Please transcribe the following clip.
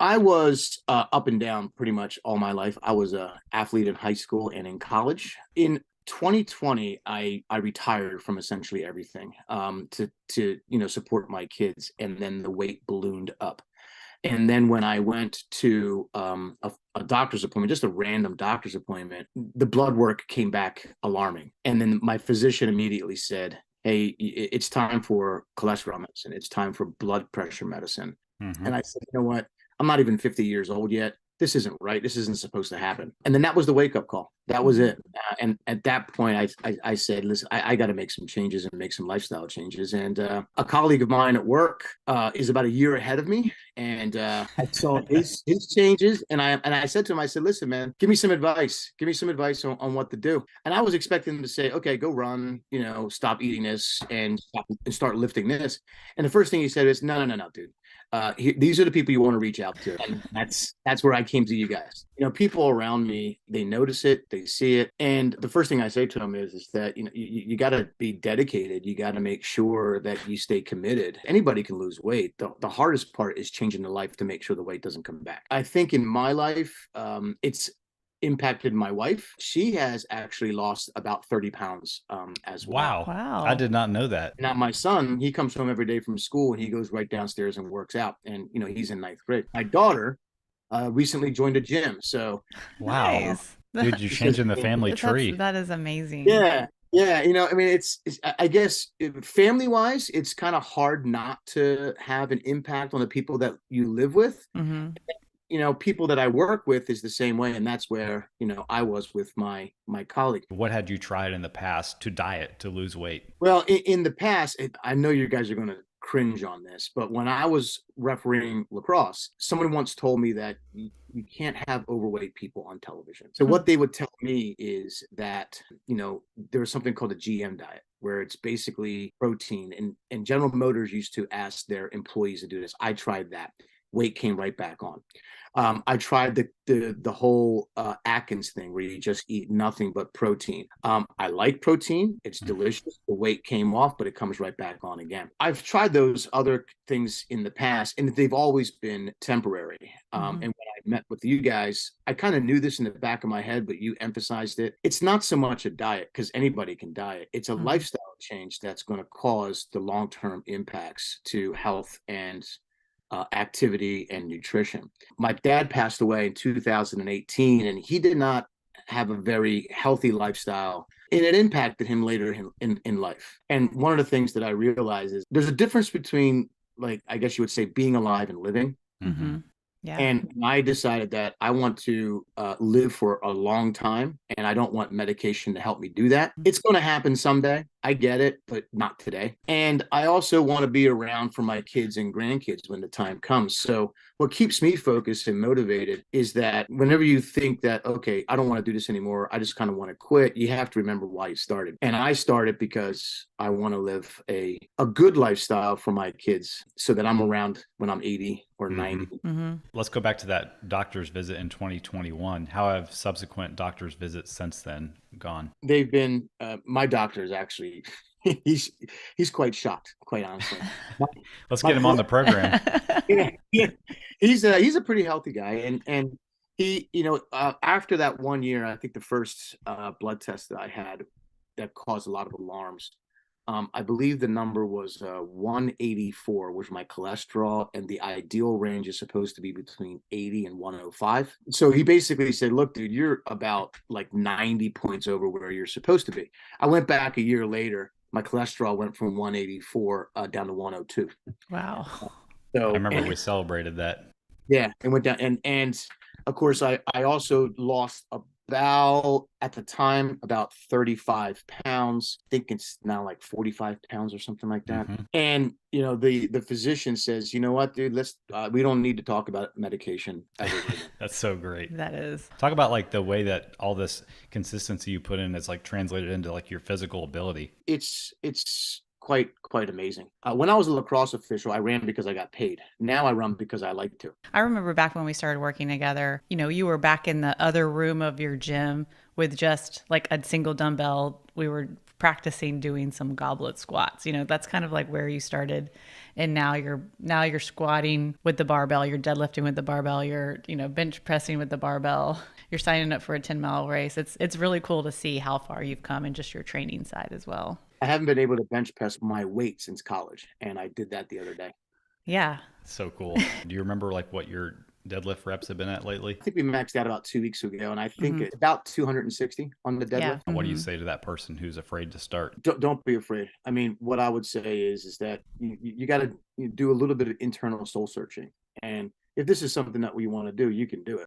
I was up and down pretty much all my life. I was a athlete in high school and in college. In 2020, I retired from essentially everything to support my kids, and then the weight ballooned up. And then when I went to a doctor's appointment, just a random doctor's appointment, the blood work came back alarming. And then my physician immediately said, "Hey, it's time for cholesterol medicine. It's time for blood pressure medicine." Hmm. And I said, "You know what? I'm not even 50 years old yet. This isn't right. This isn't supposed to happen." And then that was the wake up call. That was Mhm. it. And at that point, I said, "Listen, I got to make some changes and make some lifestyle changes." And a colleague of mine at work is about a year ahead of me, and I saw his changes, and I said to him, I said, "Listen, man, give me some advice. Give me some advice on what to do." And I was expecting him to say, "Okay, go run. Stop eating this and start lifting this." And the first thing he said is, "No, no, no, no, dude. These are the people you want to reach out to." And that's where I came to you guys. People around me, they notice it, they see it, and the first thing I say to them is that you got to be dedicated. You got to make sure that you stay committed. Anybody can lose weight. The hardest part is changing the life to make sure the weight doesn't come back. I think in my life, it's impacted my wife. She has actually lost about 30 pounds as well. Wow. I Wow. did not know that. Now, my son, he comes home every day from school and he goes right downstairs and works out. And, he's in ninth grade. My daughter recently joined a gym. So, Wow. Nice. Dude, you're she says, changing the family tree. That is amazing. yeah, yeah. I mean, I guess family wise, it's kind of hard not to have an impact on the people that you live with. Hmm. People that I work with is the same way. And that's where, I was with my colleague. What had you tried in the past to diet to lose weight? Well, in the past, I know you guys are going to cringe on this, but when I was refereeing lacrosse, someone once told me that you can't have overweight people on television. So what they would tell me is that, there was something called a GM diet, where it's basically protein. And General Motors used to ask their employees to do this. I tried that. Weight came right back on. I tried the whole Atkins thing where you just eat nothing but protein. I like protein; it's delicious. The weight came off, but it comes right back on again. I've tried those other things in the past, and they've always been temporary. Hmm. And when I met with you guys, I kind of knew this in the back of my head, but you emphasized it. It's not so much a diet because anybody can diet. It's a Hmm. lifestyle change that's going to cause the long-term impacts to health and activity and nutrition. My dad passed away in 2018, and he did not have a very healthy lifestyle. And it impacted him later in life. And one of the things that I realized is there's a difference between, like, I guess you would say, being alive and living. Mm-hmm. Hmm. Yeah. And I decided that I want to live for a long time, and I don't want medication to help me do that. It's going to happen someday. I get it, but not today. And I also want to be around for my kids and grandkids when the time comes. So what keeps me focused and motivated is that whenever you think that, okay, I don't want to do this anymore, I just kind of want to quit, you have to remember why you started. And I started because I want to live a good lifestyle for my kids so that I'm around when I'm 80 or Mm-hmm. 90. Hmm. Let's go back to that doctor's visit in 2021. How have subsequent doctor's visits since then gone? They've been my doctor is actually he's he's quite shocked, quite honestly. my, Let's my get him on the program. yeah, yeah. He's a pretty healthy guy, and he after that 1 year, I think the first blood test that I had that caused a lot of alarms. I believe the number was 184, which my cholesterol, and the ideal range is supposed to be between 80 and 105. So he basically said, "Look, dude, you're about like 90 points over where you're supposed to be." I went back a year later. My cholesterol went from 184 down to 102. Wow. I So, remember and we celebrated that. yeah, it went down. And of course, I also lost about, at the time, about 35 pounds. I think it's now like 45 pounds or something like that. Hmm. And the physician says, "You know what, dude, let's we don't need to talk about medication ever again." That's so great. That is. Talk about like the way that all this consistency you put in is like translated into like your physical ability. It's quite amazing. When I was a lacrosse official, I ran because I got paid. Now I run because I like to. I remember back when we started working together, you were back in the other room of your gym with just like a single dumbbell we were practicing doing some goblet squats. You know, that's kind of like where you started. And now you're squatting with the barbell, you're deadlifting with the barbell, you're, you know, bench pressing with the barbell, you're signing up for a 10-mile race. It's really cool to see how far you've come in just your training side as well. I haven't been able to bench press my weight since college, and I did that the other day. Yeah. So cool. Do you remember like what your deadlift reps have been at lately? I think we maxed out about 2 weeks ago, and I think Mhm. it's about 260 on the deadlift. Yeah. What do you Mhm. say to that person who's afraid to start? Don't be afraid. I mean, what I would say is that you got to do a little bit of internal soul searching, and if this is something that we want to do, you can do it.